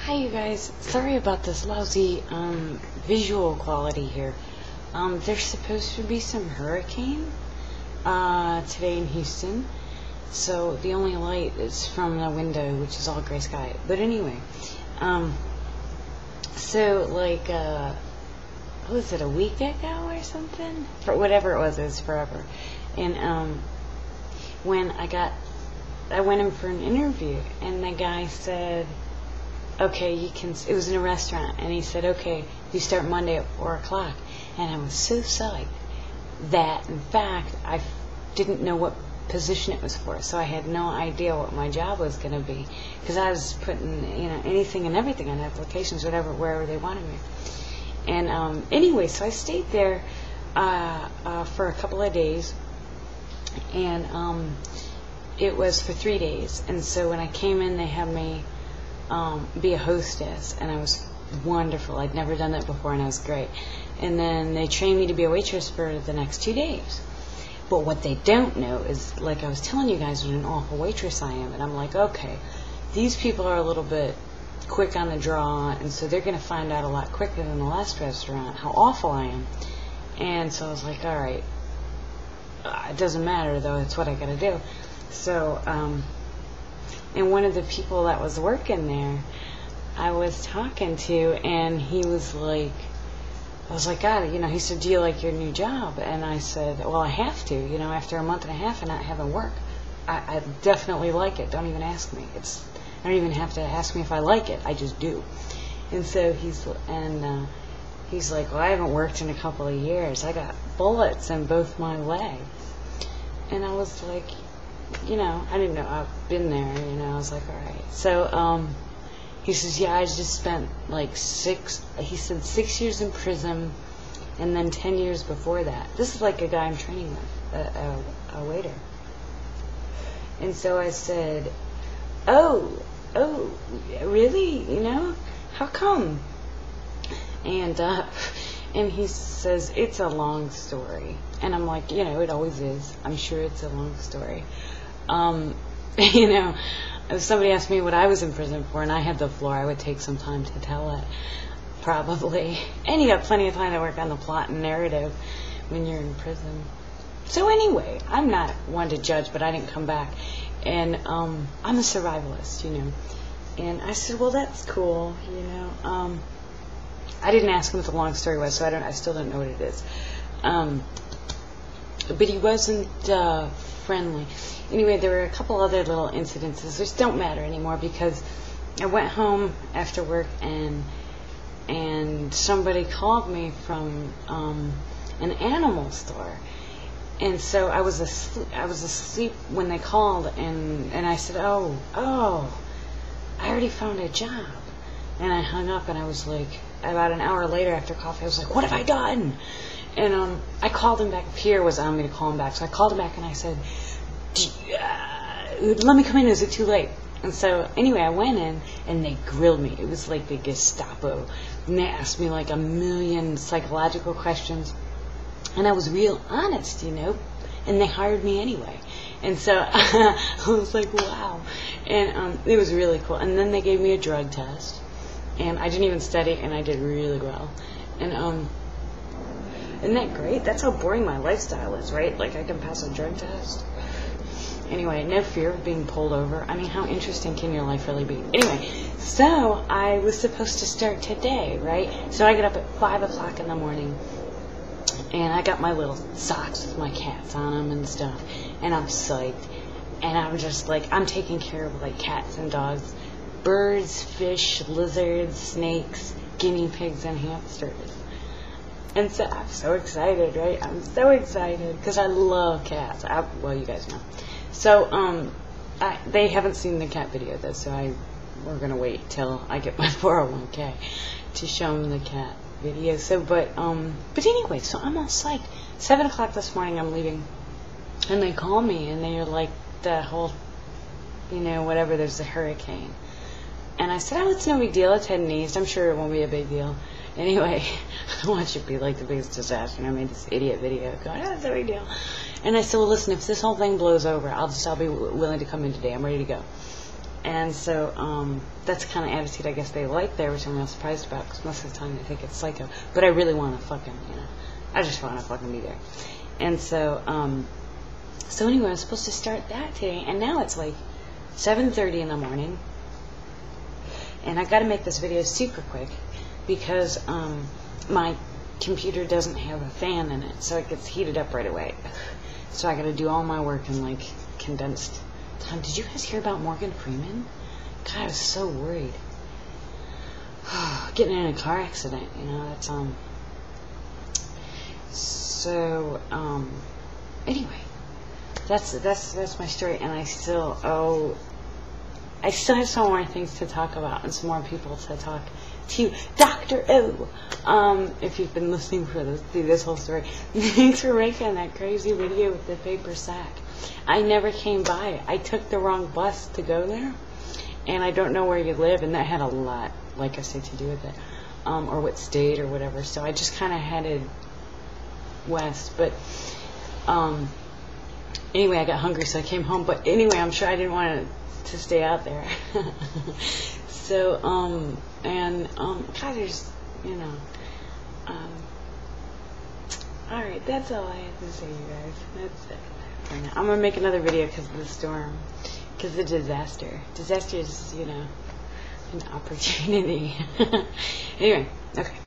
Hi you guys, sorry about this lousy visual quality here. There's supposed to be some hurricane today in Houston, so the only light is from the window, which is all gray sky. But anyway, so like what was it, a week ago or something? For whatever it was forever. And when I went in for an interview, and the guy said, okay, you can, it was in a restaurant, and he said, okay, you start Monday at 4 o'clock. And I was so psyched that, in fact, I didn't know what position it was for, so I had no idea what my job was going to be, because I was putting, anything and everything on applications, wherever they wanted me. And anyway, so I stayed there for a couple of days, and it was for 3 days. And so when I came in, they had me be a hostess, and I was wonderful. I'd never done that before, and I was great. And then they trained me to be a waitress for the next 2 days. But what they don't know is, like I was telling you guys, what an awful waitress I am. And I'm like, okay, these people are a little bit quick on the draw, and so they're going to find out a lot quicker than the last restaurant how awful I am. And so I was like, all right, it doesn't matter, though. It's what I got to do. So, and one of the people that was working there, I was talking to, and he was like, I was like, God, he said, do you like your new job? And I said, well, I have to, after a month and a half of not having work. I definitely like it. Don't even ask me. I don't even have to ask me if I like it. I just do. And so he's like, well, I haven't worked in a couple of years. I got bullets in both my legs. And I was like, I didn't know. I've been there, I was like, all right. So, he says, yeah, I just spent like 6 years in prison, and then 10 years before that. This is like a guy I'm training with, a waiter. And so I said, oh, really? How come? And he says, it's a long story. And I'm like, it always is. I'm sure it's a long story. If somebody asked me what I was in prison for and I had the floor, I would take some time to tell it, probably. And you got plenty of time to work on the plot and narrative when you're in prison. So anyway, I'm not one to judge, but I didn't come back. And I'm a survivalist, And I said, well, that's cool, I didn't ask him what the long story was, so I still don't know what it is. But he wasn't friendly. Anyway, there were a couple other little incidences which don't matter anymore, because I went home after work, and somebody called me from an animal store. And so I was asleep when they called, and I said, oh, I already found a job. And I hung up, and I was like, about an hour later after coffee, I was like, what have I done? And I called him back. Pierre was on me to call him back. So I called him back, and I said, let me come in. Is it too late? And so anyway, I went in, and they grilled me. It was like the Gestapo. And they asked me like a million psychological questions. And I was real honest, and they hired me anyway. And so I was like, wow. And it was really cool. And then they gave me a drug test. And I didn't even study, and I did really well. And isn't that great? That's how boring my lifestyle is, right? Like, I can pass a drug test. Anyway, no fear of being pulled over. I mean, how interesting can your life really be? Anyway, so I was supposed to start today, right? So I get up at 5 o'clock in the morning, and I got my little socks with my cats on them and stuff, and I'm psyched. And I'm just like, I'm taking care of like cats and dogs, birds, fish, lizards, snakes, guinea pigs, and hamsters. And so I'm so excited, right? I'm so excited because I love cats. Well, you guys know. So they haven't seen the cat video though, so we're gonna wait till I get my 401k to show them the cat video. So, but anyway, so I'm all psyched. 7 o'clock this morning, I'm leaving, and they call me, and they're like, the whole, whatever. There's a hurricane. And I said, oh, it's no big deal. It's heading east. I'm sure it won't be a big deal. Anyway, I don't want you to be like the biggest disaster. And I made this idiot video going, oh, it's no big deal. And I said, well, listen, if this whole thing blows over, I'll be willing to come in today. I'm ready to go. And so that's the kind of attitude I guess they like there, which I'm not surprised about, because most of the time they think it's psycho. But I really want to fucking, I just want to fucking be there. And so, so anyway, I was supposed to start that today, and now it's like 7:30 in the morning, and I got to make this video super quick because my computer doesn't have a fan in it, so it gets heated up right away. So I got to do all my work in like condensed time. Did you guys hear about Morgan Freeman? God, I was so worried. Getting in a car accident, that's so anyway, that's my story, and I still have some more things to talk about and some more people to talk to. Dr. O, if you've been listening through this whole story, thanks for making that crazy video with the paper sack. I never came by. I took the wrong bus to go there, and I don't know where you live, and that had a lot, like I said, to do with it, or what state or whatever. So I just kind of headed west, but anyway, I got hungry, so I came home. But anyway, I'm sure I didn't want to stay out there. So God, there's all right, that's all I have to say, you guys. That's it for now. I'm gonna make another video because of the storm, because the disaster is an opportunity. Anyway, okay.